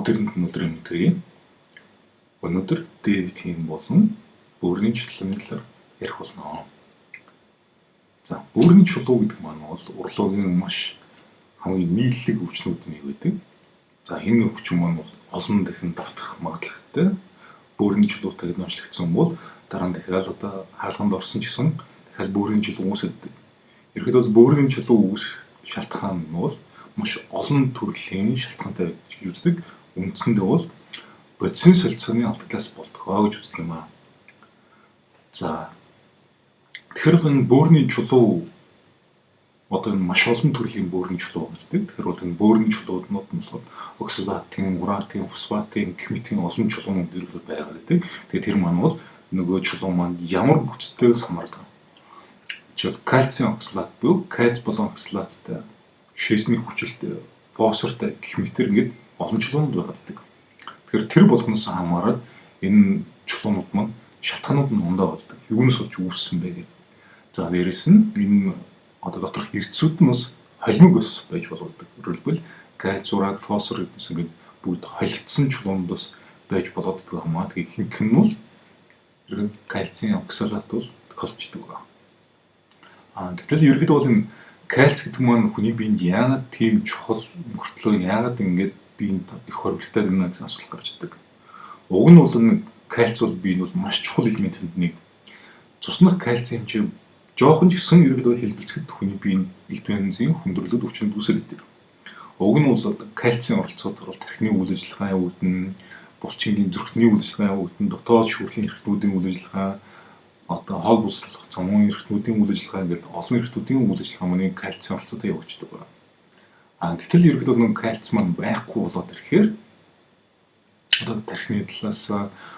Өдөрт нь өдрийн мэдрэг. Өнөөдөр D-витамин болон бөөрийн чулууны талаар ярих болно. За, бөөрийн чулуу гэдэг маань бол урлагийн маш хамгийн нийтлэг өвчнүүд нэг байдаг. За, энэ өвчин маань бол олон дахин давтах магадлалтай. Бөөрийн чулуутай гэж онцлогдсон бол дараа нь дахиад хаалганд орсон ч гэсэн дахиад бөөрийн чулуу үүсдэг. Ерөнхийдөө бөөрийн чулуу үүсэх шалтгаан нь бол маш олон төрлийн шалтгаантай гэж үздэг. Үндсэндээ бол бодисын солилцооны алдагдлаас болдгоо гэж үздэг юм аа. За, тэгэхээр энэ бөөрийн чулуу одоо энэ маш олон төрлийн бөөрийн чулуу болдог. Тэгэхээр бол энэ бөөрийн чулуунууд нь болохоор оксалатын, уратын, фосфатын, гэмтийн олон чулуунууд ирэл байгаад байдаг. Тэгээд тэр маань бол нөгөө чулуу маань ямар бүцтэйгээс хамаардаг. Жишээл кальцийн оксалат буюу кальц болон оксалаттай, шесний хүчилтэй, фосфортой гэх мэтэр ингээд олон чулуунууд байгааддаг. Тэгэхээр тэр болгоноос хамаарат энэ чулуунууд маань шалтгаанууд нь ундаа болдог. Юунаас болж үүссэн бэ гэдэг. За, дээрэс нь энэ одоо доторх эрдсүүд нь бас холимог бас байж болдог. Өөрөлдвөл кальц, урат, фосфор гэдгээс ингээд бүгд холигдсон чулуунууд бас байж болоод байгаа юм аа. Тэгээ хинх нь бол ерөн кальцийн оксалат бол тохиолддог байна. Гэтэл ерөнхийдөө бол энэ кальц гэдэг маань хүний биед яагаад тийм чухал мөртлөө яагаад ингээд биед их хоригдтал байна гэсэн асуулт гарч ирдэг. Уг нь бол энэ кальц бол биед бол маш чухал элементүүд нэг. Цуснах кальцийн хэмжээ жоохон ч гэсэн ерөнхийдөө хэлбэлцэхэд хүний биед элд бензин хүндрэлүүд өвчнөд үүсэдэг. Уг нь бол кальцийн оролцоот орол тархины үйл ажиллагааны үүдэн, булчингийн зүрхний үйл ажиллагааны үүдэн, дотоод шүүрлийн эрхтнүүдийн үйл ажиллагаа, одоо хоол бүсрлэх цамын эрхтнүүдийн үйл ажиллагаа ингээл олон эрхтнүүдийн үйл ажиллагаа маань кальцийн оролцоотой явагддаг байна. Гэтэл ерөнхийдөө нэг кальц маань байхгүй болоод ирэхээр одоо тархины талаас,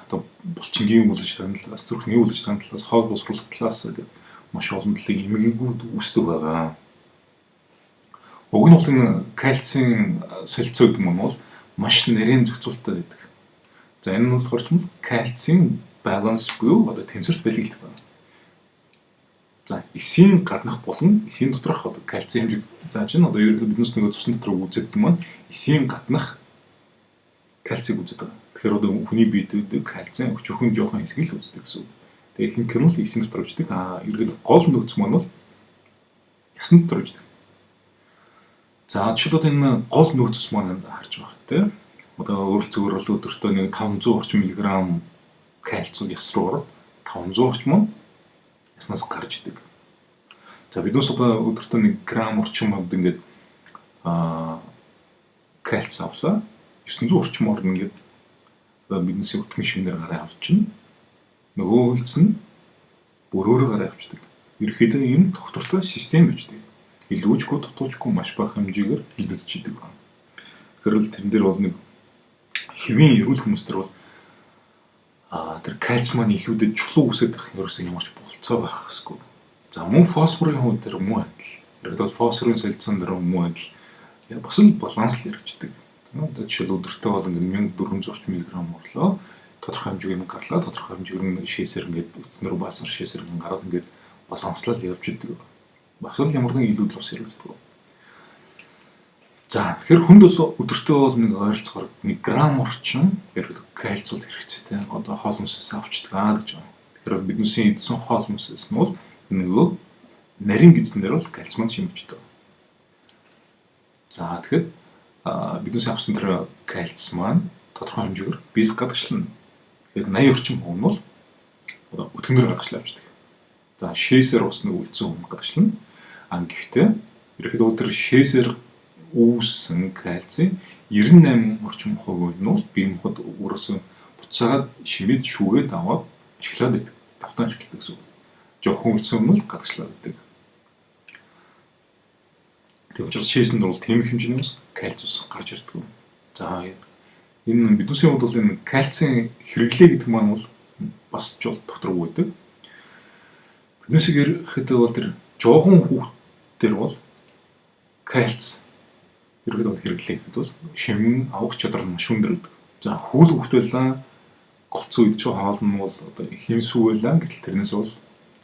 одоо булчингийн үйл ажиллагааны талаас, зүрхний үйл ажиллагааны талаас, хоол бүсрлэх талаас гэдэг маш олон төрлийн эмгэгүүд үүсдэг байгаа. Уг нь бол энэ кальцийн солилцоо гэдэг маань бол маш нарийн зохицуулалттай байдаг. За, энэ нь болохоор ч юм кальцийн баланс буюу одоо тэнцвэрт байлгдаг байна. За, эсийн гаднах болон эсийн доторх одоо кальцийн хэмжээ зааж нь одоо ерөнхийдөө биднес нөгөө цусны дотор үзэгддэг маань эсийн гаднах кальцийг үздэг байна. Тэгэхээр одоо хүний биед кальцийн өчүүхэн жоохон хэсгийг л үздэг гэсэн үг. Тэгээ хинх нь бол эсийн дотор үздэг. Ерөнхийдөө гол нөөц маань бол ясны дотор үздэг. За, жишээлбэл энэ гол нөөцс маань харж байгаа хэрэгтэй. Одоо өөрөлцөөр бол өдөртөө нэг 500 орчим мг кальц яс руу ороод 500 орчим нь яснаас гарч идэг. За, биднээс одоо өдөртөө 1 грамм орчим ингээд кальц авлаа. 900 орчмоор ингээд биднээс өтгөн шинээр гараа авчихна. Нөгөө хөлц нь бүр өөрөө гараа авчдаг. Ерөнхийдөө ийм доктортой систем bijдэг. Илүүжгүй дутуужгүй маш бага хэмжээгээр хилбэлцэж идэг байна. Тэгэхээр л тэрэн дээр бол нэг хэвийн эрүүл хүмүүс төр бол тэр кальц маань илүүдэд чулуу үсээд байх ерөөсөн ямарч болцоо байх хэсгүй. За, мөн фосфорын хувьд тэр мөн адил. Ерөнхийдөө фосфорын солилцоон дээр мөн адил. Бас л баланс л хэрэгждэг. Одоо жишээл өдөртөө бол ингээд 1400 мг орлоо. Тодорхой хэмжээгээр нь гарлаа. Тодорхой хэмжээгээр нь шээсээр ингээд өтнөр баасар шээсээр нь гараад ингээд баланслал явж идэг. Бас л ямар нэгэн илүүдл ус хэрэгждэг. За, тэгэхээр хүнд бол өдөртөө бол нэг ойролцоогоор 1 грамм орчим кальц бол хэрэгцээтэй. Одоо хоол хүнсээс авчдаг гэж байна. Тэгэхээр биднээс идсэн хоол хүнсээс нь бол нөгөө нарийн гизэн дээр бол кальц маань шимждэг. За, тэгэхээр биднээс авсан тэр кальц маань тодорхой хэмжээгээр бис гадагшлна. Тэгэхээр 80 орчим хүн бол одоо өтгөндөр гадагшлаа авчдаг. За, шээсээр ус нэг үлдсэн хүн гадагшлна. Гэхдээ ерөнхийдөө тэр шээсээр үүссэн кальцийн 98 орчим хувь нь бол бие махбод өөрөөсөө буцаагаад шимэд шүүгээд аваад ашиглаад байдаг. Давтан ашигладаг гэсэн үг. Жохон үлдсэн нь бол гадагшлаад байдаг. Тийм учраас шээсэнд бол тийм хэмжээний ус кальц ус гарч ирдэг. За, энэ биднээсийн хувьд бол энэ кальцийн хэрэглээ гэдэг маань бол бас ч докторгүй байдаг. Биднээсийг ерөөхдөө бол тэр жоохон хүүхдээр бол кальц ерөөдөө хэрэглэх бол шимэн авах чадвар нь маш өндөр. За, хүүл хүүхдэлээ голцоо идэж байгаа хоол нь бол одоо хинсүү байлаа. Гэтэл тэрнээс бол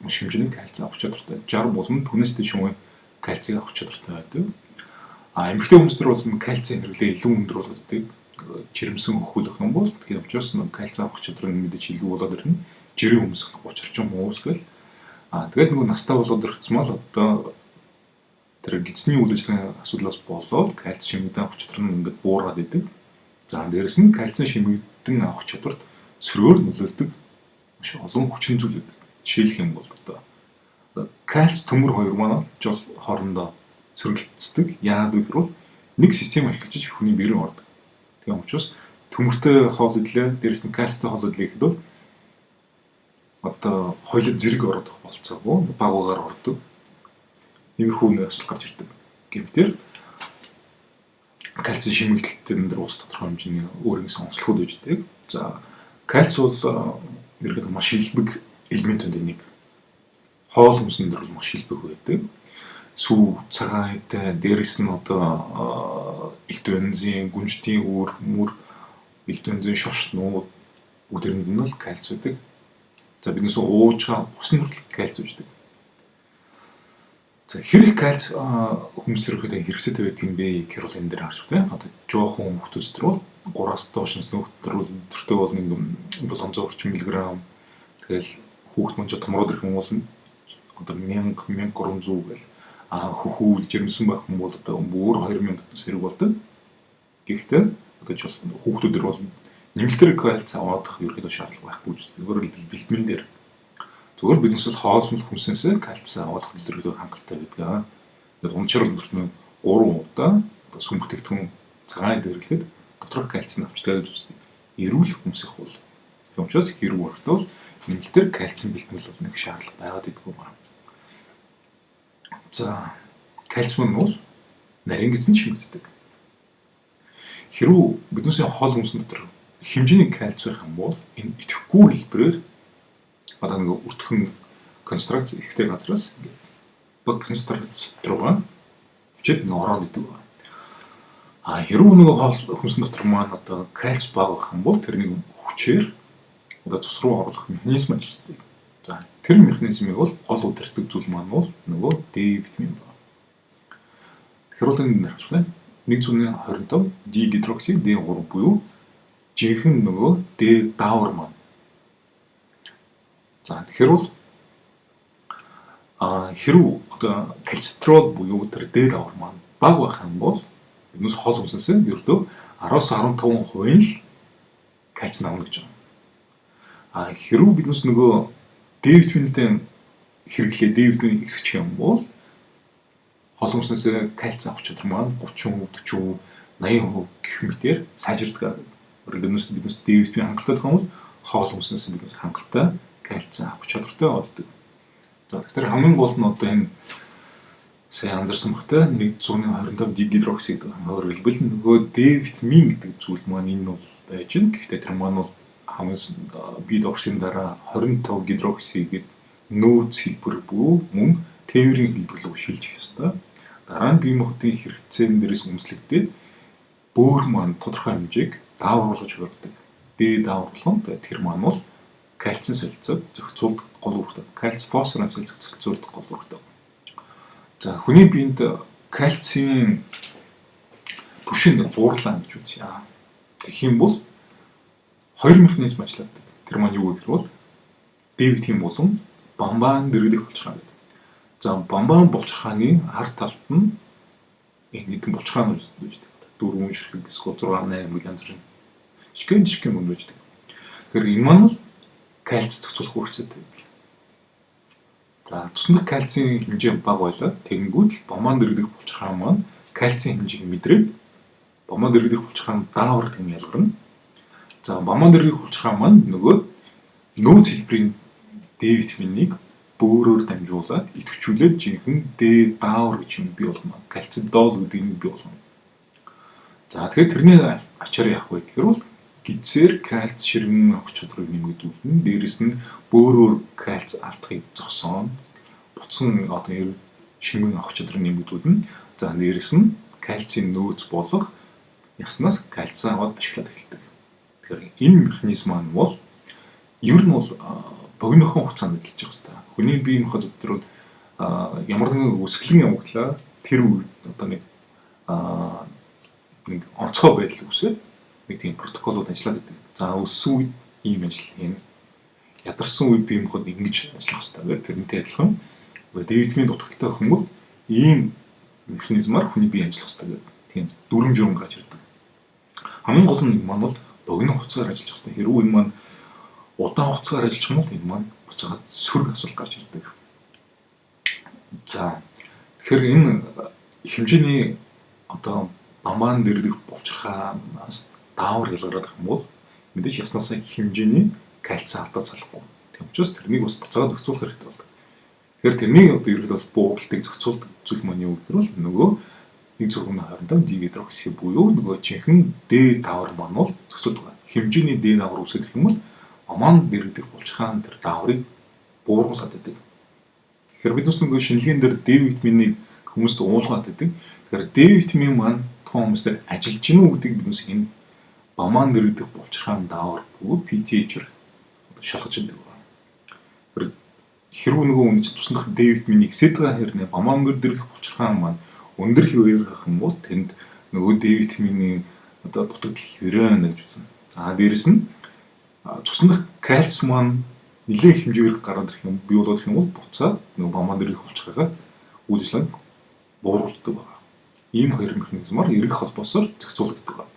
маш хэмжээний кальц авах чадвартай. 60 болон түүнээс дэш хүн кальцийг авах чадвартай байдаг. Эмэгтэй хүмүүс төр бол кальцийн хэрэглээ илүү өндөр болдог. жирэмсэн хөхүүлэх юм бол тэгэхээр учраас кальц авах чадвар нь мэдээж илүү болоод ирнэ. Жирийн хүмүүс 30 орчим хүмүүс гэл. Тэгээд нөгөө настай болоод ирчихмал одоо тэр гидсний үйл ажиллагааны асуудлаас болоод кальц шимэгдэн авах чадвар нь ингээд буураад идэг. За дээрэс нь кальцийн шимэгдэн авах чадварт сөрөөр нөлөөлдөг маш олон хүчин зүйлүүд. Жишээлх юм бол одоо кальц төмөр хоёр маань жол хоорондоо сөргөлдсдөг. Яагаад вэ гэвэл нэг систем ашиглаж хүний биеэр ордог. Тийм учраас төмөртэй хоол идлээ, дээрэс нь кальцтай хоол идлээ гэхэд бол одоо хоёулаа зэрэг орох болцоогүй баг багаар ордог. Иймэрхүү нэг асуудал гарч ирдэг. Гэвтэр кальцийн шимэгдэлтэй энэ ус тодорхой хэмжээний өөрөнгөсөн онцлогуд үүждэг. За кальц бол ерөнхийдөө маш хилбэг элементүүд нэг. Хоол хүнсний дээр бол маш хилбэг байдаг. Сүү, цагаан эдэ, дээрэс нь одоо элт бензин, гүнжтийн үүр, мөр, элт бензин шошнууд бүгдээрэнд нь бол кальц байдаг. За биднээс ууж байгаа усны хүртэл кальц үүждэг. За хэрэг кальц хүмүүс ерөөхдөө хэрэгцээтэй байдаг юм бэ гэхээр бол энэ дээр харж байна. Одоо жоохон хүмүүс төр бол 3-аас доош насны хүүхдүүд бол нэг 700 орчим мг. Тэгэл хүүхд мөн ч томроод ирэх юм бол одоо 1000-1300 гэл хөхүүл жирэмсэн байх юм бол одоо бүр 2000 сэрэг болдог. Гэхдээ одоо ч хүүхдүүдэр бол нэмэлтээр кальц авах ерөөхдөө шаардлага байхгүй ч зөвхөн бэлтгэл дээр зүгээр биднээс хоолсон хүнсээс кальц авах ерөөхдөө хангалттай байдаг. Тэгээд унчаар өдөртөө 3 удаа одоо сүм бүтээгдэхүүн цагаан дэвэрлэхэд доторх кальцийг авчдаг гэж үздэг. Эрүүл хүнсэх бол тийм учраас хэрэг өртөл нэмэлтээр кальцийн бэлтгэл бол нэг шаардлага байгаад идэггүй байна. За кальц нь бол нарийн гидсэнд шимэгддэг. Хэрвээ биднээс хоол хүнсэн дотор хэмжээний кальц байх юм бол энэ идэвхгүй хэлбэрээр одоо нэг өтгөн концентрац ихтэй газраас баг концентрац руугаа хүчээд нэг ороод идэг. Хэрвээ нэг хоол хүнсэн дотор маань одоо кальц бага байх юм бол тэрнийг хүчээр одоо цус руу оруулах механизм ажилладаг. За тэр механизмыг бол гол удирддаг зүйл маань бол нөгөө D витамин байна. Тэгэхээр бол энэ нэрч байна. 125 D-гидрокси D3 буюу жинхэнэ нөгөө D даавар маань. За тэгэхээр бол хэрвээ одоо кальцитрол буюу тэр D даавар маань бага байх юм бол биднээс хоол хүнсээс ердөө 10-15% л кальц авна гэж байна. Хэрвээ биднээс нөгөө D витаминтэй хэрэглээ D витамин эсгэж юм бол хоол хүнсээс кальц авах чадвар маань 30%, 40%, 80% гэх мэтээр сайжирдаг. Биднээс D витамин хангалттай байх юм бол хоол хүнсээс биднээс хангалттай кальц авах чадвартай болдог. За тэгэхээр хамгийн гол нь одоо энэ сая анзаарсан багтай 125 D-гидрокси гэдэг хөрвөлбөл нөгөө D витамин гэдэг зүйл маань энэ бол байж гэн. Гэхдээ тэр маань бол бид орсын дараа 25 гидрокси гэдэг нөөц хэлбэр буюу мөн тээврийн хэлбэр рүү шилжих ёстой. Дараа нь бие махбодын хэрэгцээн дээрээс үндэслэгдээд бөөр маань тодорхой хэмжээг даавруулж өгдөг. D даавруулсан тэр маань бол кальцийн солилцоод зохицуулдаг гол үүрэгтэй. Кальц фосфорын зохицуулдаг гол үүрэгтэй. За хүний биед кальцийн түвшин буурлаа гэж үзье. Тэгэх юм бол хоёр механизм ажилладаг. Тэр маань юу вэ гэвэл D витамин болон бамбаан дэргэдэх булчирхай гэдэг. За бамбаан булчирхааны ард талд нь энэ хэдэн булчирхаан үүсдэг. 4 ширхэг эсвэл 6 8 янз бүрийн шигэн мөн үүсдэг. Тэгэхээр энэ маань кальц зохицуулах үүрэгтэй. За цусндах кальцийн хэмжээ бага байлаа. Тэгэнгүүт бамбаан дэргэдэх булчирхай маань кальцийн хэмжээг мэдрээд бамбаан дэргэдэх булчирхай даавар гэм ялгарна. За бамбаан дэргэдэх булчирхай маань нөгөө нөөц хэлбэрийн D витаминыг бөөрөөр дамжуулаад идэвхжүүлээд жинхэнэ D даавар гэж юм бий болгоно. Кальцидол гэдэг юм бий болгоно. За тэгэхээр тэрний ачаар яах вэ гэхээр бол гидсээр кальц ширгэн авах чадварыг нэмэгдүүлнэ. Дээрэс нь бөөрөөр кальц алдахыг зогсооно. Буцан одоо шимэн авах чадварыг нэмэгдүүлнэ. За дээрэс нь кальцийн нөөц болох яснаас кальц аваад ашиглаад эхэлдэг. Тэгэхээр энэ механизм маань бол ер нь бол богинохон хугацаанд ажиллаж байгаа хэрэгтэй. Хүний бие махбод дотор ямар нэгэн үсгэлэн явагдлаа тэр үед одоо нэг онцгой байдал үүсээд нэг тийм протоколууд ажиллаад байдаг. За өссөн үед ийм ажил хийн. Ядарсан үед би юм ход ингэж ажиллах хэрэгтэй. Тэрнтэй адилхан D витамин дутагдaltaй байх юм бол ийм механизмаар хүний бие ажиллах хэрэгтэй гэдэг. Тийм дүрм журм гарч ирдэг. Хамгийн гол нь маань бол богино хугацаагаар ажиллах хэрэгтэй. Хэрвээ энэ маань удаан хугацаагаар ажиллах юм бол энэ маань буцаагаад сөрөг асуудал гарч ирдэг. За тэгэхээр энэ хэмжээний одоо бамбаан дэрдэх булчирхаанаас даавар ялгараад байх юм бол мэдээж яснасаа хэмжээний кальци алдаа салахгүй. Тийм учраас тэрнийг бас буцаагаад зохицуулах хэрэгтэй болдог. Тэгэхээр тэрний одоо ерөөд бол буугалтыг зохицуулдаг зүйл маань юу гэхээр бол нөгөө нэг зурганы хоорондоо дигидрокси буюу нөгөө жинхэнэ D даавар маань бол зохицуулдаг. Хэмжээний D даавар үүсгэх юм бол бамбаан дэрдэх булчирхаан тэр дааврыг бууруулад байдаг. Тэгэхээр бид бас нөгөө шинжилгээнд дээр D витаминыг хүмүүст уулгаад байдаг. Тэгэхээр D витамин маань тухайн хүмүүстээр ажиллаж гинүү гэдгийг биднээс энэ бамбаан дэрдэх булчирхаан даавар буюу PTH-ээр шалгаж байдаг. Тэгэхээр хэрвээ нөгөө үнэ чинь туснах D витаминыг сэдвэ хэрнээ бамбаан дэрдэх булчирхаан маань өндөр хэвээр байх юм бол тэнд нөгөө D витамины одоо дутагдал хэвээр гэж үзсэн. За дээрэс нь цуснах кальц маань нэлээд хэмжээгээр гараад ирэх юм бий болоод ирэх юм бол буцаад нөгөө бамбаан дэрдэх булчирхаагаа үйл ажиллагааг бууруулдаг байна. Ийм хоёр механизмаар эргэх холбоосоор зохицуулдаг байна.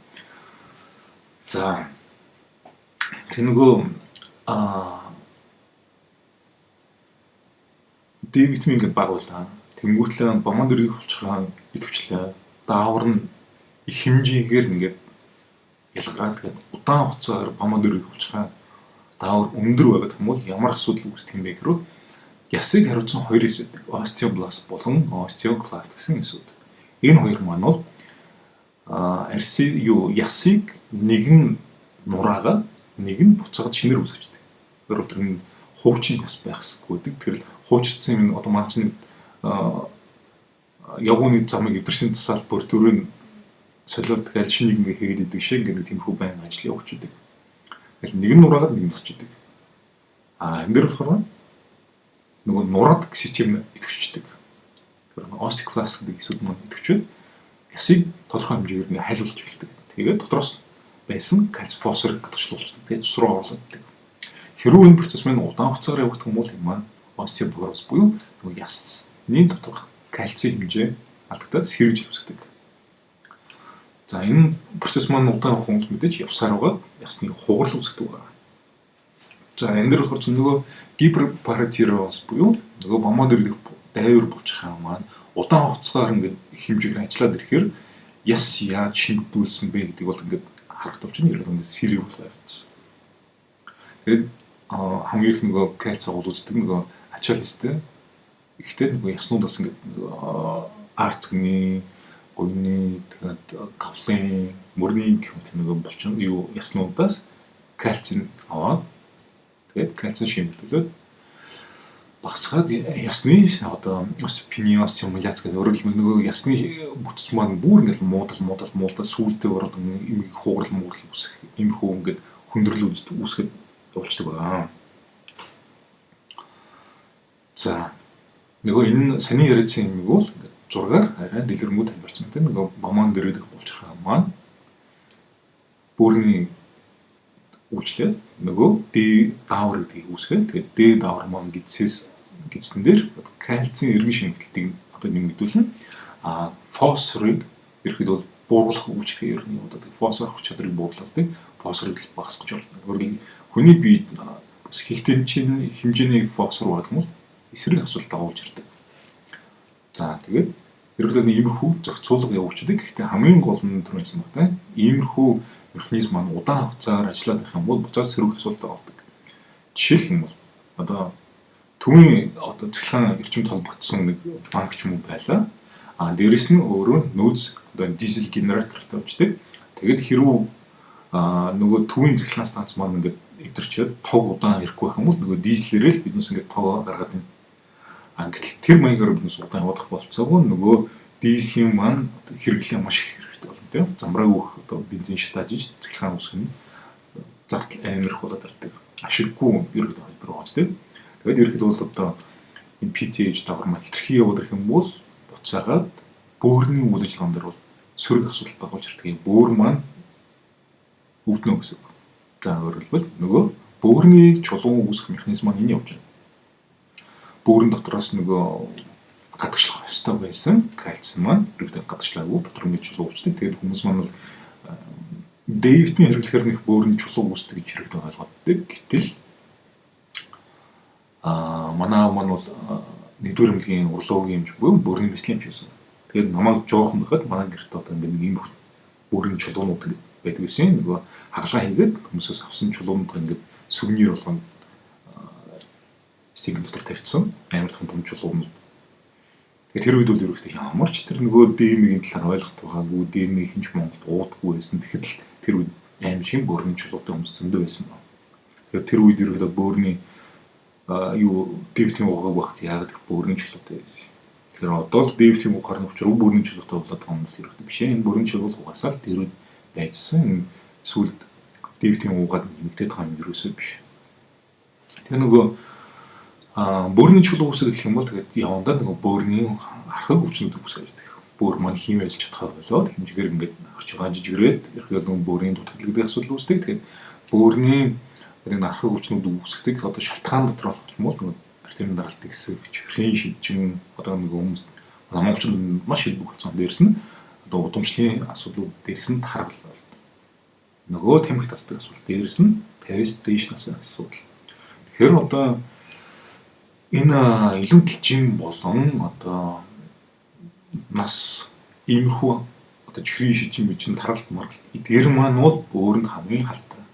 За тэр нөгөө D витамин гэдээ багуулаа. Тэнгүүтлээ бамбаан дэрдэх булчирхаан идэвчлээ. Даавар нь их хэмжээгээр ингээд ялгараад тэгээд удаан хугацаагаар бамбаан дэрдэх булчирхаан даавар өндөр байгаад юм бол ямар асуудал үүсдэг юм бэ гэхээр ясыг хариуцсан хоёр эс байдаг. Остеобласт болон остеокласт гэсэн эсүүд. Энэ хоёр маань бол ясыг нэг нь нураагаад нэг нь буцаагаад шинээр үүсгэждэг. Тэр бол тэр нь хуучин яс байх хэрэггүй гэдэг. Тэр хуучирсан юм одоо маань явгууны замыг эвдэрсэн тасалбар төрөнд солиод тэгэл шинийг ингээ хийгээд идэг шиг ингээ тиймэрхүү байн ажил явуулж идэг. Тэгэл нэг нь нураагаад нэг нь засч идэг. Энэ дээр болохоор нөгөө нураад систем идэвчдэг. Тэр остеокласт гэдэг эсүүд маань идэвчээд ясыг тодорхой хэмжээгээр ингээ хайлуулж эхэлдэг. Тэгээд дотроос байсан кальц фосфорыг гадагшлуулж тэгээд цус руу оруулдаг. Хэрвээ энэ процесс маань удаан хугацаагаар явагдах юм бол энэ маань остеопороз буюу нөгөө ясны доторх кальцийн хэмжээ алдагдаад сэргэж үүсгдэг. За энэ процесс маань удаан явах юм бол мэдээж явсаар байгаа ясны хугарал үүсгдэг байна. За энэ дээр болохоор ч нөгөө гиперпаратироз буюу нөгөө бамбаан дэрдэх дайвар булчирхаан маань удаан хугацаагаар ингээд хэмжээгээр ажиллаад ирэхээр яс яаж шинжлүүлсэн бэ гэдэг бол ингээд харагдаж байна. Ерөнхийдөө ингээд сэрэг болоо явцсан. Тэгээд хамгийн их нөгөө кальц агуул үздэг нөгөө ачаалистэй ихтэй нөгөө яснуудаас ингээд арцгны гойны тэгээд гавлын мөрний гэх мэт нөгөө булчин юу яснуудаас кальцин аваад тэгээд кальцин шимтүүлээд багсгаад ясны одоо пениос стимуляц гэдэг өөрөлдөл нөгөө ясны бүтц маань бүр ингээд муудал сүүлдээ ороод эмийг хугарал үүсэх иймэрхүү ингээд хүндрэл үүсгээд явуулдаг байна. За нөгөө энэ саний яриадсан юм бол ингээд зургаар арай дэлгэрэнгүй тайлбарсан байна. Нөгөө бамбаан дэрдэх булчирхаан маань бүрний үйлчлээд нөгөө D даавар гэдгийг үүсгээд тэгээд D даавар маань гидсэн дээр кальцийн эргэн шимтгэлтийг одоо нэмэгдүүлнэ. Фосфорыг ерөөхдөө бууруулах үйлчлэгээ ер нь одоо фосфор хүч чадрыг бууруулдаг. Фосфорыг багасгах гэж байна. Хүний биед бас хэмжээний фосфор байх юм бол эсрэг асуудал дагуулж ирдэг. За тэгээд ерөөхдөө иймэрхүү зохицуулга явуулдаг. Гэхдээ хамгийн гол нь төрүүлсэн байна. Иймэрхүү механизм маань удаан хугацаагаар ажиллаад байх юм бол буцаад сөрөг асуудал болдог. Жишээлх юм бол одоо төвийн одоо цэглэн эрчимд холбогдсон нэг банк ч юм уу байлаа. Дээрэс нь өөрөө нөөц одоо дизель генератор тавьждаг. Тэгээд хэрвээ нөгөө төвийн цэглэн станц маань ингээд эвдэрчээд тог удаан ирэхгүй байх юм бол нөгөө дизелэрээ л биднээс ингээд тог гаргаад байна. Гэтэл тэр маягаар биднээс удаан явах болцоогүй нөгөө дизелийн маань хэрэглээ маш их хэрэгтэй болно тийм. Замраа өөх одоо бензин шатааж цэглэн үүсгэн зардал амар их болоод ирдэг. Ашиггүй ерөөд хэлбэр байгаа тийм. Тэгээд ерөөд бол одоо энэ PTH дагавар маань хэтэрхий яваад ирэх юм бол буцаагаад бөөрийн үйл ажиллагаан дээр бол сөрөг асуудал байгуулж ирдэг. Бөөр маань өвднө гэсэн үг. За өөрөөр хэлбэл нөгөө бөөрийн чулуун үүсэх механизм маань энэ явж байна. Бөөрийн дотроос нөгөө гадагшлах ёстой байсан кальцин маань ерөөдөө гадагшлаагүй дотор нь чулуу үүсдэг. Тэгээд хүмүүс маань бол D-витамин хэрэглэхээр нэг бөөрийн чулуу үүсдэг гэж хэрэглэн ойлгоддаг. Гэтэл манай маань бол нэгдүгээр эмнэлгийн урологийн эмч буюу бөөрийн бэслийн эмч байсан. Тэгээд намайг жоохон байхад манай гэрт одоо ингээд нэг юм бөөрийн чулуунууд байдаг гэсэн. Нөгөө хагалгаа хийгээд хүмүүсээс авсан чулуунууд ингээд сүвнир болгоно стикийн дотор тавьчихсан. Амарлахын том чулуунууд. Тэгээд тэр үед бол ерөөхдөө ямар ч тэр нөгөө ДМ-ийн талаар ойлгох байгаагүй, ДМ-ийг хинч Монголд уудаггүй байсан. Тэгэхэд л тэр үед аим шиг бөөрийн чулуутай хүмүүс зөндөө байсан байна. Тэгээд тэр үед ерөөдөө бөөрийн D-витамин угааг багт яагаад их бөөрийн чулуутай байсан. Тэгэхээр одоо л D-витамин угаар нь учраас бөөрийн чулуутай болоод байгаа юм л ерөөдөө биш. Энэ бөөрийн чулуу угаасаа л тэр үед байжсан. Сүүлд D-витамин угаад нэмэгдээд байгаа юм ерөөсөө биш. Тэгээ нөгөө бөөрийн чулуу үүсгэх гэх юм бол тэгээд явандаа нөгөө бөөрийн архаг өвчнүүд үүсгэж байдаг. Бөөр маань химэлж чадхаар болоод хэмжээгээр ингээд орж байгаа жижигрээд ерхэл нөгөө бөөрийн дутагдал гэдэг асуудал үүсдэг. Тэгээд бөөрийн энэ архаг өвчнүүд үүсгдэг одоо шалтгаан дотор болох юм бол нөгөө артерийн даралтын хэсэг, чихрийн шидчин одоо нөгөө хүмүүс монголчууд маш их болсон. Дээрс нь одоо удамшлын асуудлууд дээрс нь харгал болдог. Нөгөө тамхи тасдаг асуудал дээрс нь 50-с дээш насны асуудал. Тэгэхээр одоо энэ илүүдэлжин болон одоо нас иймэрхүү одоо чихрийн шижин бичинд харгалт маргалт эдгээр маань бол бөөрөнд хамгийн халтай.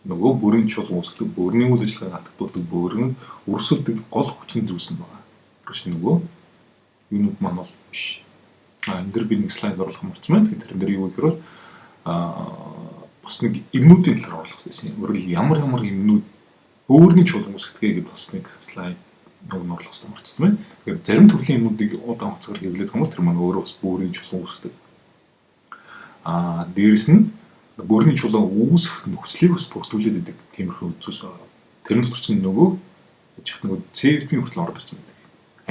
Нөгөө бөөрийн чулуу үүсгдэг, бөөрийн үйл ажиллагааг алдагдуулдаг, бөөрийн өрсөлдөг гол хүчин зүйлс нь байна. Гэж нөгөө юунууд маань бол биш. Энэ дэр би нэг слайд оруулах марцсан байна. Тэгэхээр тэрэн дээр юу гэхээр бол бас нэг эмнүүдийн талаар оруулах гэсэн. Өөрөлд ямар эмнүүд бөөрийн чулуу үүсгэдэг гэдээ бас нэг слайд оруулах гэсэн марцсан байна. Тэгэхээр зарим төрлийн эмнүүдийг удаан хугацаагаар хэвлэх юм бол тэр маань өөрөө бас бөөрийн чулуу үүсгэдэг. Дээрэс нь бөөрийн чулуу үүсэх нөхцөлийг бас бүрдүүлээд идэг тиймэрхүү зүйлс байна. Тэрэн дотор чинь нөгөө C-витамин хүртэл ороод ирсэн байдаг.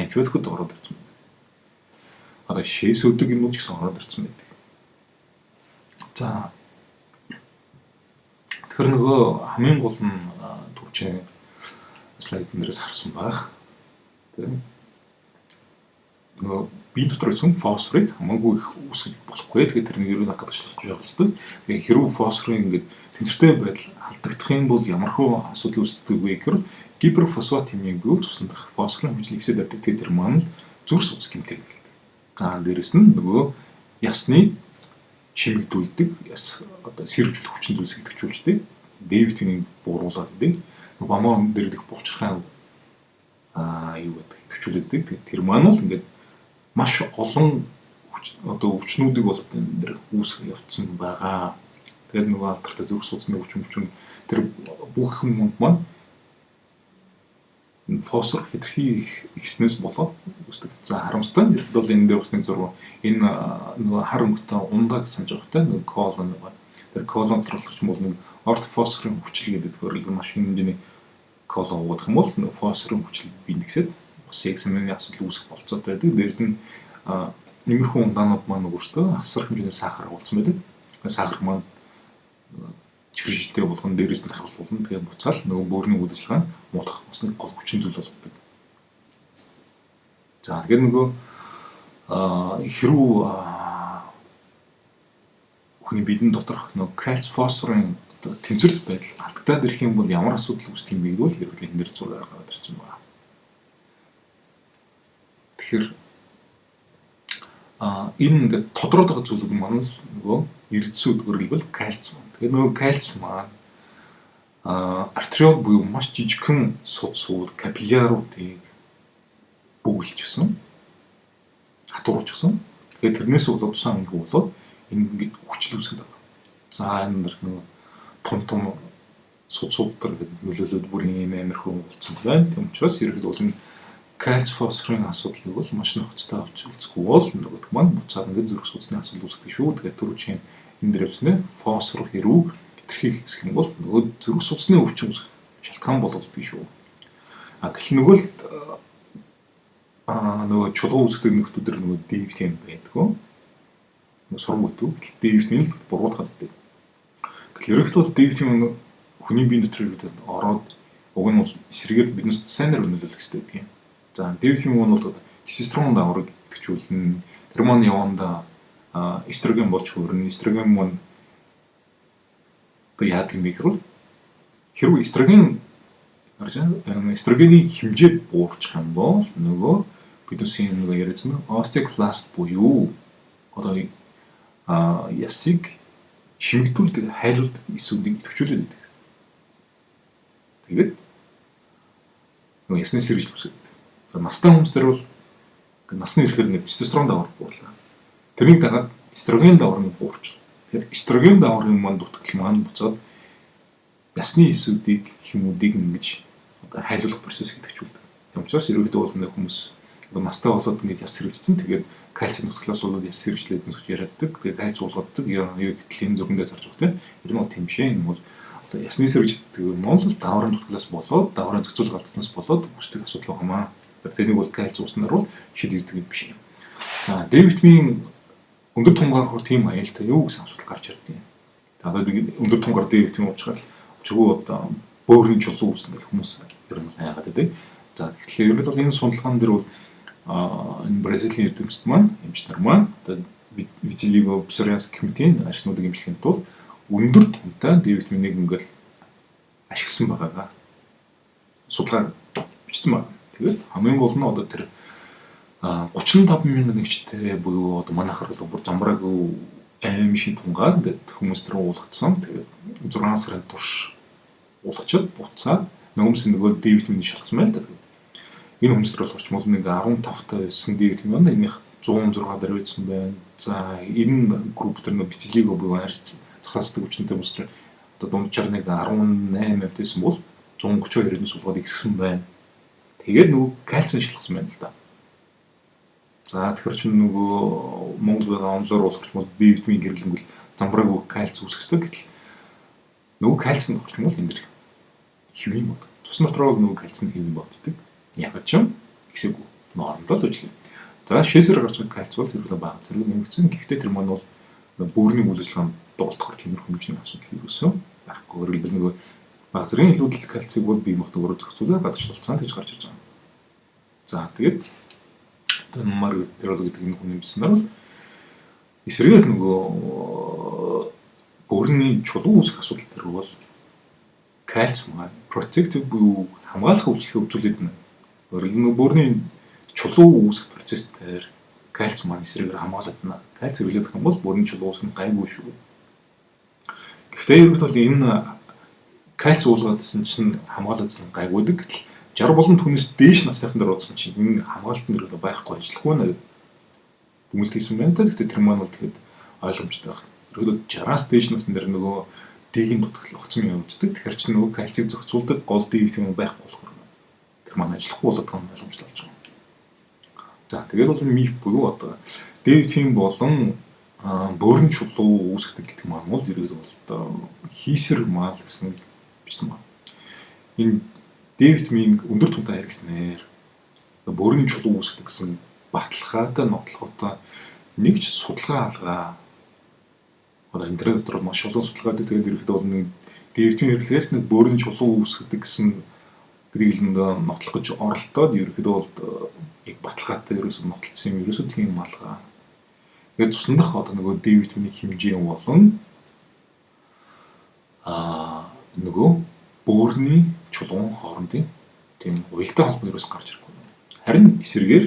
Антибиотикууд ороод ирсэн байдаг. Одоо шээс өдөг юмнууд ч гэсэн ороод ирсэн байдаг. За тэгэхээр нөгөө хамгийн гол нь түрүүчийн слайдн дээрээс харсан байх. Тийм. Нөгөө бие дотор байсан фосфорыг хамаагүй их үүсгэж болохгүй. Тэгээд тэрнийг ерөнхийдөө гадагшлахгүй шаардлагатай. Тэгээд хэрвээ фосфорын ингээд тэнцвэртэй байдал алдагдах юм бол ямархуу асуудал үүсдэг вэ гэхээр гиперфосфатемийн буюу цуснд дах фосфорын хэмжлийг ихсээд байдаг. Тэгээд тэр маань зүрх судас гэмтэг байдаг. За дээрэс нь нөгөө ясны чимэгдүүлдэг, яс одоо сэргжүүлэх хүчин зүйлс идэвхжүүлждэг. D-витаминыг бууруулад идэг. Нөгөө бамбан дээр дэх булчирхай юу гэдэг идэвхжүүлдэг. Тэгээд тэр маань бол ингээд маш олон одоо өвчнүүдийг бол энэ дээр үүсгэж явцсан байгаа. Тэгэл нөгөө алдартай зүрх судасны өвчин тэр бүх юмуд маань фосфор хэтэрхий ихснээс болоод үүсдэг. За харамсалтай нь бол энэ дээр бас нэг зураг энэ нөгөө хар өнгөтэй ундаа гэж санаж байгаатай нөгөө колон байгаа. Тэр колон доторх юм бол нэг ортофосфорын хүчил гэдэг өөрөлдөө маш хэмжээний колон уугдах юм бол нөгөө фосфорын хүчил биндгсээд бас ексэмийн асуудал үүсэх болцоотой байдаг. Дээрс нь нэмэрхүү ундаанууд маань өөртөө асар хэмжээний сахар агуулсан байдаг. Сахар маань чихрэлтэй болгон дээрээс нь харгалуулна. Тэгээ буцаал нөгөө бөөрийн үйл ажиллагаа муудах бас нэг гол хүчин зүйл болдог. За тэгэхээр нөгөө хэрүү хүний биедэн доторх нөгөө кальц фосфорын тэнцвэрт байдал алдагдаад ирэх юм бол ямар асуудал үүсдэг юм бэ гэвэл хэрвээ энэ дэр зураг гаргаад ирсэн байна. Тэгэхээр энэ ингээд тодорхой байгаа зүйлүүд маань л нөгөө эрдэсүүд өргөлбөл кальц маань. Тэгэхээр нөгөө кальц маань артериол буюу маш жижигхэн судсууд, капилляруудыг бөглөжсөн, хатууруулчихсан. Тэгэхээр тэрнээс болоод тусаан өнгө болоод энэ ингээд хүчил үүсгэж байгаа. За энэ нөгөө том судсуудтар гэдэг нөлөөлөд бүрийн амархуу болсон байна. Тийм учраас ерөнхийдөө бол энэ кальц фосфорын асуудлыг бол маш нөхцөлтэй авч үзэхгүй бол нөгөө маань буцаад ингээд зүрх судасны асуудал үүсдэг шүү. Тэгэхээр түрүүчийн энэ дээрвснэ фосфор хэрүү хэтэрхий хэсэх юм бол нөгөө зүрх судасны өвчин үүсэх шалтгаан бололдог шүү. Гэтэл нөгөө л нөгөө чулуу үүсгдэг нөхдүүдэр нөгөө D-витамин байдгүй. Нөгөө сурам өгдөг. D-витамин л буруутгаад байдаг. Ерөнхийдөө бол D витамин хүний биеийн дотор ороод уг нь бол эсрэгээр биднээс сайнаар өнөөлөх хэрэгтэй гэдэг юм. За D витамин бол тестостерон даврыг идэвхжүүлнэ. Тэр маань яванда эстроген болж хөрнө. Эстроген маань одоо яадаг юм бэ гэвэл хэрвээ эстрогений хэмжээ буурчих юм бол нөгөө бидүсийн нөгөө яриадсан остеокласт буюу одоо ясыг шимэгдүүлдэг хайлуулдаг эсүүдийг идэвхжүүлээд байдаг. Тэгээд нөгөө ясны сэргийлж үүсгэж. За настай хүмүүсдэр бол насны ирэхээр нэг тестостерон давар буурлаа. Тэрнийг дагаад эстроген даврыг буурч. Тэгэхээр эстроген даврын маань дутагдал маань буцаад ясны эсүүдийг хүмүүдийг ингэж одоо хайлуулах процесс идэвхжүүлдэг. Тийм учраас ерөөдөө бол нэг хүмүүс одоо настай болоод ингэж яс сэргийцсэн. Тэгээд кальцийн нутглаас болоод яс сэргийлээд гэж яриаддаг. Тэгээд кальц уулгаддаг. Юу гэтэл энэ зүрхэндээ сарж байгаа тийм. Тэр нь бол тийм шээ. Энэ бол одоо ясны сэргийцдэг юм бол даврын нутглаас болоод даврын зохицуулах алдснаас болоод үүсдэг асуудал байнамаа. Тэрнийг бол кальц ууснаар бол шийдэгддэг юм биш юм. За D витамин өндөр тунгаахаар тийм аюултай юу гэсэн асуудал гарч ирдэг юм. За одоо өндөр тунгаар D витамин уучгаад чигөө одоо бөөрийн чулуу үүснэ гэх хүмүүс ер нь яагаад гэдэг. За тэгэхээр ерөнхийдөө бол энэ судалгаан дээр бол энэ Бразилийн эрдэмтдүүд маань эмчнэр маань одоо Vitiligo Psoriasis комитийн арчнуудыг эмчлэхийн тулд өндөр тунтай D витаминыг ингээл ашигласан байгаагаа судалгаа бичсэн байна. Тэгээд хамгийн гол нь одоо тэр 35 мянган нэгжтэй буюу одоо манайхаар бол бүр замбраагүй аим шин тунгаар ингээд хүмүүс тэр уулгацсан. Тэгээд 6 сарын турш уулгачаад буцаад нөгөөс нөгөө D витамины шалгасан байл та. Энэ хүмүүс бол орчмол нэг 15 та байсан D витамин байна. Энийх 106 дээр байсан байна. За энэ групп дээр нэг Vitiligo буюу арьс захаасдаг хүчнтэй хүмүүс тэр одоо дунджаар нэг 18 тавьсан бол 132-ийн суулгад ихссэн байна. Тэгээд нөгөө кальцийн шалгасан байна л да. За тэгэхээр ч нөгөө Монгол байгаа онлоор уулгах юм бол D витамин гэрлэнгүүл замбраагүй кальц үүсгэдэг гэтэл нөгөө кальц нь орчих юм бол энэ дэр хэвийн бод. Цус дотроо бол нөгөө кальц нь хэвийн боддог. Яг ч юм ихсэв нормдол үжлээ. За шээсээр гарч байгаа кальц бол ерөнхийдөө бага зэрэг нэмэгдсэн. Гэхдээ тэр маань бол бүрний үйл ажиллагаанд дугтахар тийм хэмжээний асуудал юусэн байхгүй. Өөрөлдөл нөгөө бага зэргийн илүүдэл кальцийг бол бие махбод өөрөө зохицуулаад гадагшлуулсан гэж гарч ирж байгаа. За тэгээд мар эрол гэдэг энэ хүн нэмсэн бол эсрэгээр нөгөө бүрний чулуу үүсэх асуудал төр бол кальц маань protective буюу хамгаалах хөвчлөлийг хөгжүүлээд байна. Өөрөлдөө бүрний чулуу үүсэх процесс дээр кальц маань эсрэгээр хамгаалаад байна. Кальц хэрэглэх юм бол бүрний чулуу үүсэх нь гайгүй шүү. Гэхдээ ерөнхийдөө энэ кальц уулгаадсан чинь хамгаалагдсан гайгүйдэг. Гэтэл 60 болон түүнээс дээш насныхан дээр бодсон чинь энэ хамгаалтанд дөрөв байхгүй ажиллахгүй нэ гэдэг дүгнэлт хийсэн байна. Гэхдээ тэр маань бол тэгэхэд ойлгомжтой байна. Ерөөдөө 60-аас дээш насны дээр нөгөө D-ийн дутагдал огцом явагддаг. Тэгэхээр чи нөгөө кальцийг зохицуулдаг гол D витамин байхгүй болохоор тэр маань ажиллахгүй болоод байгаа нь ойлгомжтой болж байгаа. За тэгээд бол миф буюу одоо D витамин болон бөөрийн чулуу үүсгдэг гэдэг маань бол ерөөдөө бол одоо хийсэр мал гэсэн бичсэн байна. Энэ D витамин өндөр тунтай хэрэгснээр бөөрийн чулуу үүсгдэг гэсэн баталгаатай нотлохотой нэг ч судалгаа алгаа одоо интернет дотор маш олон судалгаатай тэгээд ерөөдөө бол нэг D витамин хэрэглэхээр нэг бөөрийн чулуу үүсгдэг гэсэн гэдгийг л нотлох гэж оролдоод ерөөдөө бол яг баталгаатай ерөөсөө нотлцсон юм ерөөсөө тийм малгай. Тэгээд цуснах одоо нөгөө D витамины хэмжээ болон нөгөө бөөрийн чулуун хоорондын тийм уялдаа холбоо ерөөс гарч ирэхгүй. Харин эсрэгээр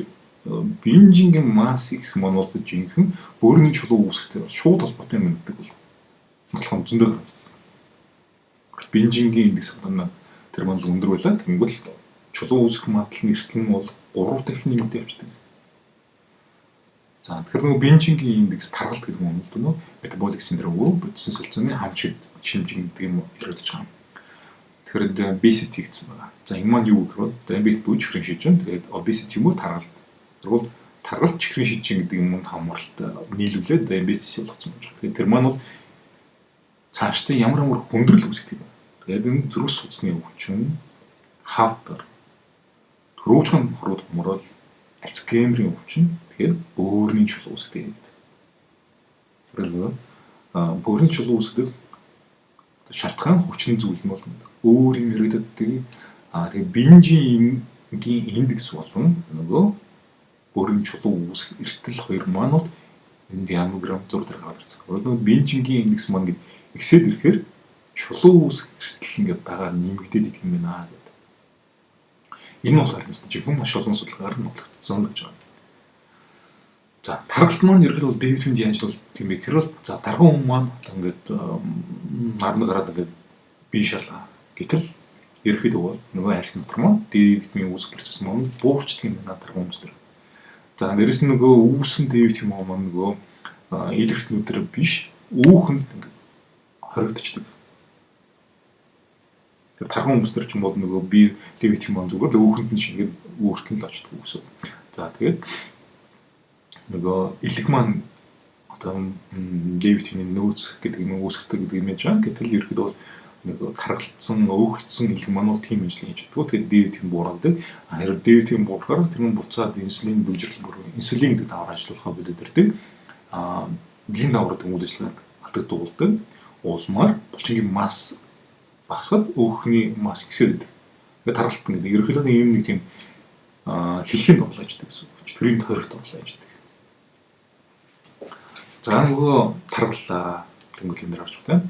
бинжингийн масс X маань бол жинхэнэ бөөрийн чулуу үүсгэхтэй шууд холбоотой юм гэдэг бол нотлох зөндөө гарсан. Бинжингийн индекс одоо тэр маань өндөр байлаа. Тэнгүүл чулуу үүсгэх магадлал нь эрсдэл нь бол 3 дахин нэмэгдэж явждаг. За тэгэхээр нөгөө бинжингийн индекс таргалт гэдэг нь нөгөө метаболик синдром бодисын солилцооны хамт шимжиг гэдэг юм яригдж байгаа. Тэгэхээр obesity гэсэн байна. За энэ маань юу гэхээр diabetes буюу чихрийн шижин. Тэгээд obesity юм уу таргалт. Тэгвэл таргалт чихрийн шижин гэдэг юмд хамралт нийлүүлээд diabetes болгоцсон байна. Тэгээд тэр маань бол цаашдаа ямар хүндрэл үүсгэх юм. Тэгээд энэ зүрх судасны өвчин, хавдар, төрөвчн хорууд хумрал, Альцгеймерийн өвчин, тэгээд бөөрийн чулуу үүсгдэг. Бөөрийн чулуу үүсгдэг шалтгаан хүчин зүйл нь бол өөр юм яригддаг. Тэгээ бенжийн индекс болон нөгөө бүрийн чулуу үүсэх эрсдэл хоёр маань бол энэ диаграмм зур дээр гаргацсан. Нөгөө бенжийн индекс маань гээд ихсээд ирэхээр чулуу үүсэх эрсдэл ингээд дагаар нэмэгдээд идэх юм байна гэдэг. Энэ бол харин жинхэнэ маш олон судалгаагаар нь батлагдсан гэж байна. За таргалт маань ерөнхийдөө бол Дэвид Хэмд яаж бол тийм бэ гэхээр бол за дарган хүн маань ингээд нарны гараад ингээд бие шалгаа. Гэтэл ерөнхийдөө бол нөгөө арьс дотор маань Дэвидмийн үүсэх процесс маань буурчдаг юм байна дарган хүмүүс төр. За дээрэс нь нөгөө үүсэн Дэвид Хэм маань нөгөө илэрхтнүүдээр биш үүхэнд ингээд хоригдчихдаг. Тэр тарган хүмүүс төр ч юм бол нөгөө би Дэвид Хэм маань зүгээр л үүхэнд нь шингээд үүртэн л очдөг гэсэн. За тэгээд нөгөө илэг маань одоо Дэвид Хэмийн нөөц гэдэг юм үүсгдэг гэдэг юм яаж аа гэтэл ерөөдөө бол нөгөө таргалцсан өөхөлдсөн илэг маань бол тийм ажил хийж чаддаг. Тэгээд Дэвид Хэм бууралдаг. Харин Дэвид Хэм буурахаар тэр нь буцаад инсулин дүүжрэл бүр инсулин гэдэг даваар ажиллуулахаа болоод ирдэг. Биеийн даваар гэдэг үйл ажиллагааг алдагдуулдаг. Уулмаар булчингийн масс багасгаад өөхний масс ихсээд идэг. Тэгээд таргалтан гэдэг ерөөхдөө ийм нэг тийм хэлхийн тоглож байдаг гэсэн үг. Төрийн тойрогт тоглож байдаг. За нөгөө таргаллаа тэнгуэл энэ харж байна.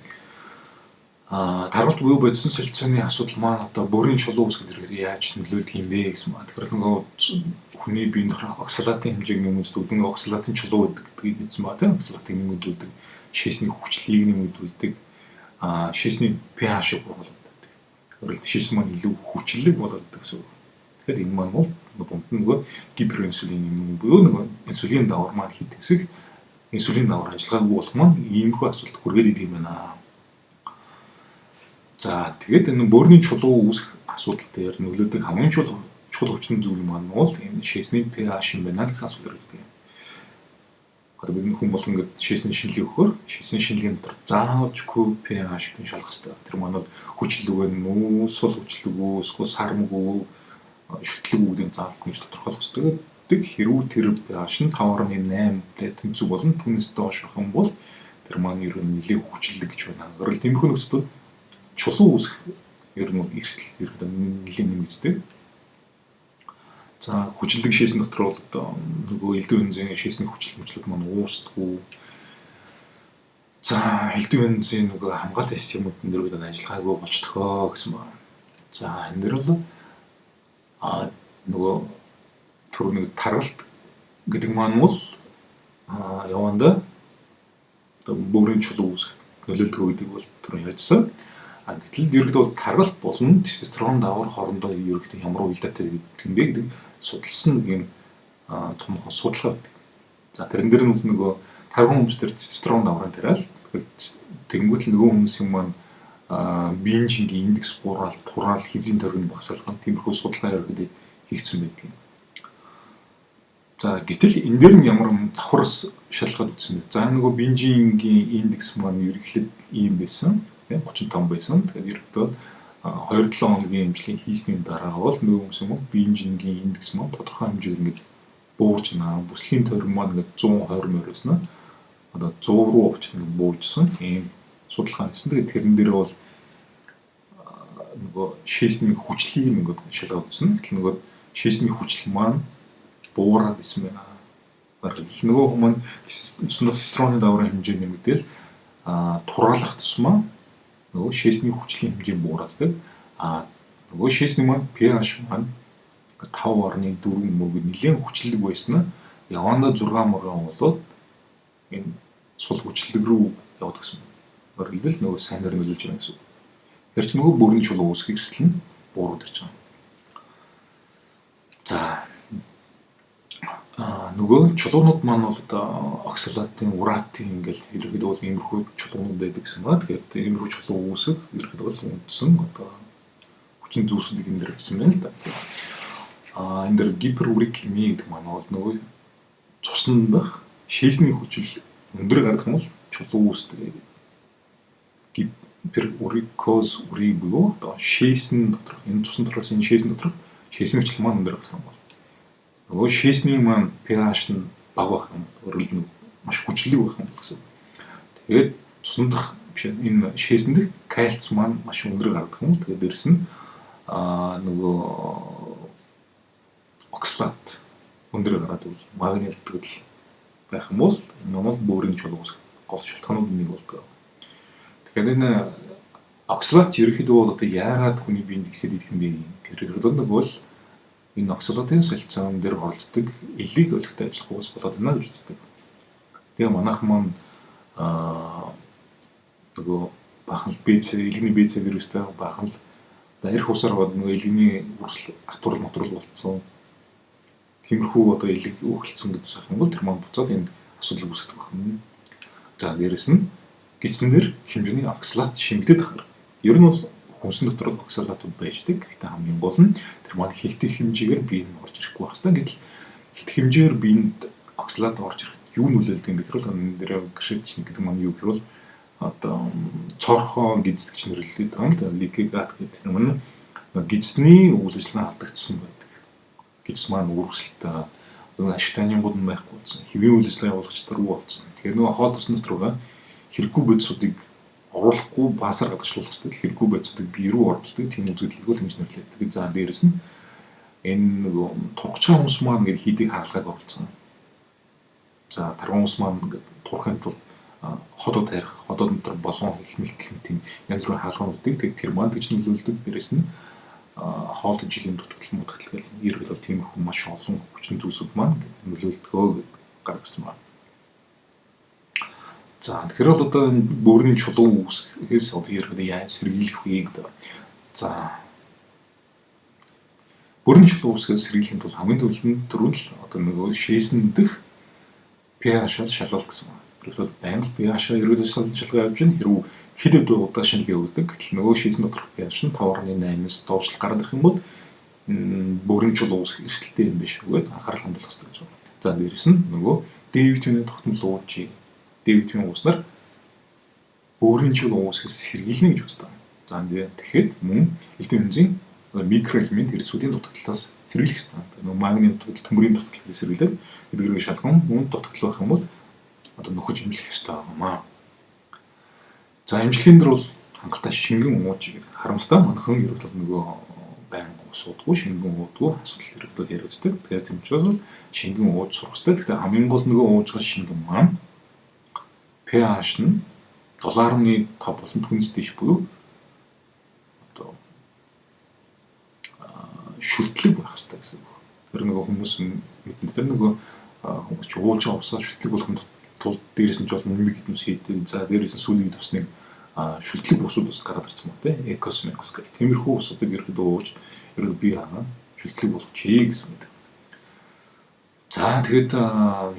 Таргалт буюу бодисон солилцооны асуудал маань одоо бүрийн чулуу үүсгэх хэрэгээр яаж нөлөөлдөг юм бэ гэсэн байна. Тэгэхээр нөгөө хүний биеийн дохор оксалатын хэмжээг нэмэгдүүлдэг, нөгөө оксалатын чулуу гэдгийг хэлсэн ба тийм оксалатыг нэмэгдүүлдэг, шээсний хүчлийг нэмэгдүүлдэг, шээсний pH-ийг бууруулдаг. Өөрөлд шээс маань илүү хүчлэг болгодог гэсэн үг. Тэгэхээр энэ маань бол дунд нь нөгөө гиперинсулин юм буюу нөгөө инсулин давар маань хит хэсэг инсулин давар ажиллагаагүй болох маань иймэрхүү асуудалд хүргээд идэв юм байна. За тэгээд энэ бөөрийн чулуу үүсэх асуудал дээр нөлөөдөг хамгийн чухал хүчин зүйл маань бол энэ шээсний pH юм байна гэсэн асуудал үүсдэг. Одоо бид хүн бол ингээд шээсний шинэлгээ өгөхөөр шээсний шинэлгээний дотор заавалжгүй pH-ийг шалгах хэрэгтэй. Тэр маань хүчлэг үү, сул хүчлэг үү, эсвэл сармаг үү, шүтлэг үүдийн заавалгүй тодорхойлох хэрэгтэй. Хэрвээ тэр pH нь 5.8-тэй тэнцүү болон түүнээс доош байх юм бол тэр маань ер нь нэлээд хүчлэг гэж байна. Өөрөөр тиймэрхүү нөхцөл чулуу үүсэх ер нь эрсдэл ерөөдөө нэлээд нэмэгддэг. За хүчлэг шээсэн дотор бол одоо нөгөө элдв бензин шээсний хүчлэг маань уусдаггүй. За элдв бензин нөгөө хамгаалалтын системүүд нэргээд ажиллагаагүй болчихдгоо гэсэн байна. За энэ дэр бол нөгөө түрүүний таргалт гэдэг маань бол яванда одоо бүрийн чулуу үүсгэх нөлөөлдөг гэдэг бол түрүү ярьжсэн. Гэтэл ерөнхийдөө бол таргалт болон тестостерон давар хоорондоо ерөнхийдөө ямар уялдаатай гэдэг юм бэ гэдэг судалсан нэг юм томхон судалгаа байдаг. За тэрэн дээр нь нөгөө тарган хүмүүс дээр тестостерон даврын тариал тэгэнгүүт л нөгөө хүмүүсийн маань биеийн шингийн индекс буурал, тураал, хэвлийн тойрог нь багасгалах тиймэрхүү судалгаа ерөнхийдөө хийгдсэн байдаг юм. За гэтэл энэ дээр нь ямар давхраас шалгаад үзсэн бэ? За нөгөө бенжингийн индекс маань ерөнхийдөө ийм байсан. 35 байсан. Тэгээд ерөнхийдөө 2-7 хоногийн эмчилгээ хийсний дараа бол нөгөө хүмүүс бенжингийн индекс маань тодорхой хэмжээр ингээд буурч байна. Бүслийн тойрог маань ингээд 120 мөр байсан. Одоо 100 руу очиж ингээд буурчсан. Ийм судалгаа хийсэн. Тэгээд тэрэн дээр бол нөгөө шээсний хүчлийг ингээд шалгаад үзсэн. Гэтэл нөгөө шээсний хүчил маань буураад исэн байна. Нөгөө хүмүүс тестостероны даврын хэмжээ нэмэгдээл тураалах тусмаа нөгөө шээсний хүчлийн хэмжээ буураадаг. Нөгөө шээсний маань pH маань 5.4 мөрөг нэлээд хүчлэг байснаа явандаа 6 мөрөн болоод энэ сул хүчлэг рүү явдаг гэсэн. Өөрөлдвөл нөгөө сайнаар нөлөөлж байгаа гэсэн. Тэр чинь нөгөө бүрийн чулуу үүсгэх эрсдэл нь буураад ирж байгаа. За нөгөө чулуунууд маань бол одоо оксалатын, уратын ингээл ерөөдөө бол иймэрхүү чулуунууд байдаг гэсэн байна. Тэгэхээр иймэрхүү чулуу үүсэх ерөөдөө бол үндсэн одоо хүчин зүйлсүүдийг энэ дэр гэсэн байна л да. Энэ дэр гиперурикеми гэдэг маань бол нөгөө цуснд дах шээсний хүчил өндөр гардаг юм бол чулуу үүсдэг. Гиперурикоз үрий буюу одоо шээсний доторх энэ цусны дотроос энэ шээсний доторх шээсний хүчил маань өндөр гардаг юм бол нөгөө шээсний маань pH нь бага байх юм. Өөрөлд нь маш хүчлэг байх юм гэсэн. Тэгээд цусны дах энэ шээсэн дэх кальц маань маш өндөр гардаг юм. Тэгээд дээрэс нь нөгөө оксалат өндөр гараад магний өвтгөл байх юм бол Монгол бөөрийн чулуу үүсгэх гол шалтгаанууд нэг болдог. Тэгэхээр энэ оксалат ерөнхийдөө одоо яагаад хүний биед ихсээд идэх юм бэ гэхээр нөгөө л энэ оксалатын солилцоон дээр оролцдог элийг өлегтэй ажиллахгүйс болоод байна гэж үздэг. Тэгээ манайх маань нөгөө бахан элэгний БЦ вирустай бахан л ирэх усаар бод нөгөө элэгний үрсэл атурал болцсон. Тиймэрхүү одоо элэг өөхөлдсөн гэж сах юм бол тэр маань буцаад энэ асуудал үүсгэж байна. За дээрэс нь гидснээр хэмжээний оксалат шимэгдээд байгаа. Ер нь бол хүнсэн дотор оксалатууд байждаг. Гэхдээ хамгийн гол нь тэр маань хийхтэй хэмжээгээр биеинд орж ирэхгүй байх хэрэгтэй. Гэтэл хит хэмжээгээр биеинд оксалат орж ирэхэд юу нөлөөлдөг юм бэ гэхээр энэ дээр гшээч гэдэг маань юу гэвэл одоо цорхон гидс гэж нэрлэдэг юм да. Ликегат гэдэг юм. Гидсний үйл ажиллагаа алдагдсан байдаг. Гидс маань үргэлжлэлтэй одоо ашигтай ангууд нь байхгүй болсон. Хэвийн үйл ажиллагаа явуулах чадваргүй болсон. Тэгэхээр нөгөө хоол хүнс дотроо хэрэггүй бодисуудыг оруулахгүй баасаар гадагшлуулах хэрэгтэй. Хэрэггүй бодисуудыг бие рүү оруулдаг тийм үзэгдлийг бол хэмж нэрлэдэг. Тэгээд за дээрэс нь энэ нөгөө турхчаа хүмүүс маань ингээд хийдэг хаалгааг оруулсан. За тарган хүмүүс маань ингээд турхын тулд ходоо тарих, ходоо дотор болон хэмэх тийм янз бүрийн хаалгануудыг тэр маань гэж нөлөөлдөг. Дээрэс нь хоолтой жилийн дутагдал гэл ерөөд бол тийм их маш олон хүчин зүйлсүүд маань нөлөөлдгөө гаргасан байна. За тэгэхээр бол одоо энэ бөөрийн чулуу үүсгэхээс одоо ерөөд яаж сэргийлэх вэ гэдэг. За бөөрийн чулуу үүсгэхээс сэргийлэхэд бол хамгийн түрүүнд л одоо нөгөө шээсэн дэх pH-аас шалгалт гэсэн байна. Тэрвэл байнга pH-аа ерөөдөө шалгалт явж байна. Хэрвээ хэд хэд удаа шинжилгээ өгдөг. Гэтэл нөгөө шийсэн доторх pH нь 5.8-аас доошлох гараад ирэх юм бол бөөрийн чулуу үүсэх эрсдэлтэй юм биш үгээд анхаарал хандуулах хэрэгтэй гэж байна. За дээрэс нь нөгөө D витамины тогтмол ууж D витамин ууснаар бөөрийн чулуу үүсгэс сэргийлнэ гэж үздэг. За тэгэхээр мөн элдэн хэмжээний микроэлемент эрсүүдийн дутагдлаас сэргийлэх хэрэгтэй. Нөгөө магний дутагдал, төмөрийн дутагдлыг сэргийлээд эдгэрийн шалган мөн дутагдал байх юм бол одоо нөхөж имжлэх хэрэгтэй байна. За имжлэхэн дээр бол хангалттай шингэн ууж харамстай манхан ерөөд бол нөгөө байнга уудгүй шингэн уудгүй асуудал ерөөд бол яригддаг. Тэгэхээр тийм учраас шингэн ууж сурах хэрэгтэй. Гэхдээ хамгийн гол нөгөө ууж байгаа шингэн маань pH нь 7.5 болсон түнс дэш буюу одоо шүлтлэг байх хэрэгтэй гэсэн үг. Тэр нөгөө хүмүүс мэднэ. Тэр нөгөө хүмүүс ч ууж байгаа усаа шүлтлэг болгох тул дээрээс нь ч бол нэмэг хэдэмс хийдэг. За дээрээс нь сүүлийн тусныг шүлтлэг усууд бас гараад ирсэн мөн тэ экосмекс гэх тиймэрхүү усуудыг ерөөдөө ууж ерөөдөө бие ханаа шүлтлэг болгочихъя гэсэн үг. За тэгээд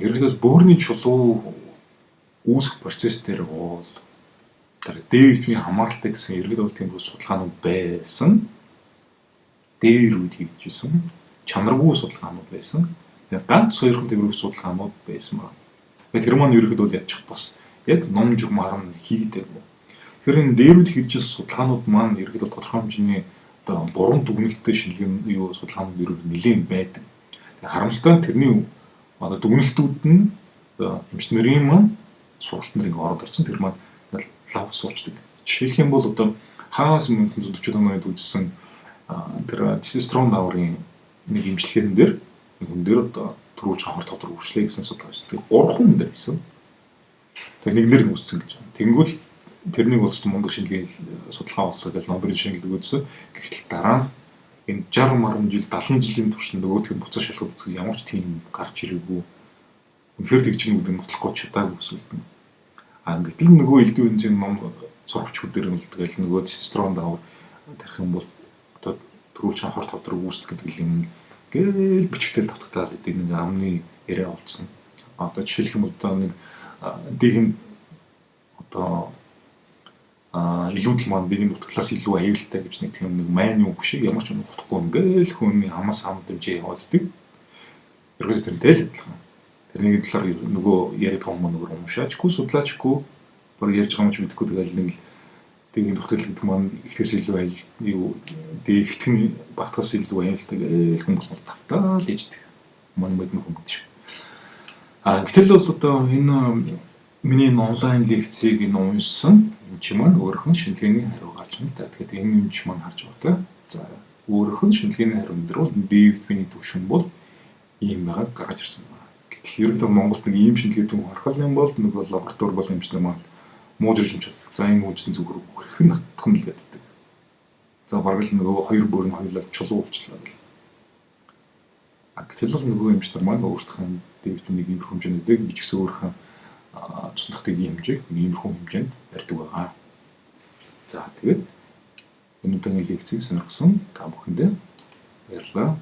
ерөөдөө бөөрийн чулуу үүсэх процесс дээр бол D витамины хамааралтай гэсэн ерөөдөө тиймэрхүү судалгаанууд байсан. Дээр үед хийгдчихсэн чанаргүй судалгаанууд байсан. Тэгээд ганц хоёрхан тиймэрхүү судалгаанууд байсан байна. Тэр маань ерөөдөө бол яачих бас яг ном журмаар нь хийгдэг. Тэгэхээр энэ дээрүүд хийгдэж судалгаанууд маань ерөөдөө тодорхой хэмжээний одоо буруу дүгнэлттэй шинжилгээ юу судалгаанууд ерөөдөө нэлээд байдаг. Харамсалтай нь тэрний одоо дүгнэлтүүд нь эмчнэрийн маань сургалт нарыг ороод ирсэн. Тэр маань лав суучдаг. Жишээлх юм бол одоо хагас 1940 онд үзсэн тэр тестостерон даврын нэг эмчилгээнд дээр хүн дээр одоо түрүү чанхар тодор өвчлээ гэсэн судалгаа байсан. Тэгээ 3 хүн дээр хийсэн. Тэгээ нэг нэр нь үүссэн гэж байна. Тэнгүүл тэрнийг улс мундаг шинжилгээ судалгаа боллоо гэж номерын шинжилгээ үзсэн. Гэхдээ дараа энэ 60 марган жил 70 жилийн турш нөгөөдх нь буцаа шалгалт үзэх ямар ч тийм гарч ирээгүй. Үнэхээр тэгж нэг үдэн нотлохгүй чадаагүй эсвэл гэтэл нөгөө элдв хэмжээний ном сурагчид дээр нь л тэгэл нөгөө тестостерон давар тарих юм бол одоо түрүү чанхар тодор үүсдэг гэдэг юм гээл бичгтэл татгатаад идэг нэг амны яриа олцсон. Одоо жишээлх юм бол одоо нэг дэгэм одоо илүүдл маань дэгэм нутглаас илүү аюултай гэж нэг тийм нэг майны үг шиг ямар ч юм утгагүй ингээл хүний хамаас хамт дэмжээ явааддаг. Ерөөдөө тэрнтэй л адилхан. Тэрний талаар нөгөө яриад байгаа хүмүүс нөгөө уншаачгүй судлаачгүй бүр ярьж байгаа юм ч мэдэхгүй тэгэл нэг л дэгэм нутгал гэдэг маань ихээс илүү аюул дэгтгэн багтгаас илүү аюултай гээл хүмүүс бол тавтаал ээждэг. Мань мэднэ хүмүүс. Гэтэл бол одоо энэ миний онлайн лекцийг уншсан Эмч маань өөрийнх нь шинжилгээний хариу гарч байна л та. Тэгэхээр энэ эмч маань харж байгаа. За өөрийнх нь шинжилгээний хариу дээр бол D витамины түвшин бол ийм байгаад гаргаж ирсэн байна. Гэтэл ерөнхийдөө Монголд нэг ийм шинжилгээ түн харах юм бол нэг бол лаборатори бол эмчнэр маань мууж ирж чаддаг. За энэ үйлчлэн зүгээр хэрхэн татах нь л гэдэг. За бараг л нөгөө хоёр бүр нь хоёулаа чулуу уучлаа гэл. Гэтэл бол нөгөө эмчнэр маань өөрсдийнх нь D витамины ийм хэмжээнүүдийг бичгсэн өөрийнхөө цуснахтыг хэмжээг иймэрхүү хэмжээнд барьдаг байгаа. За тэгээд өнөөдрийн лекцийг сонирхсон та бүхэндээ баярлалаа.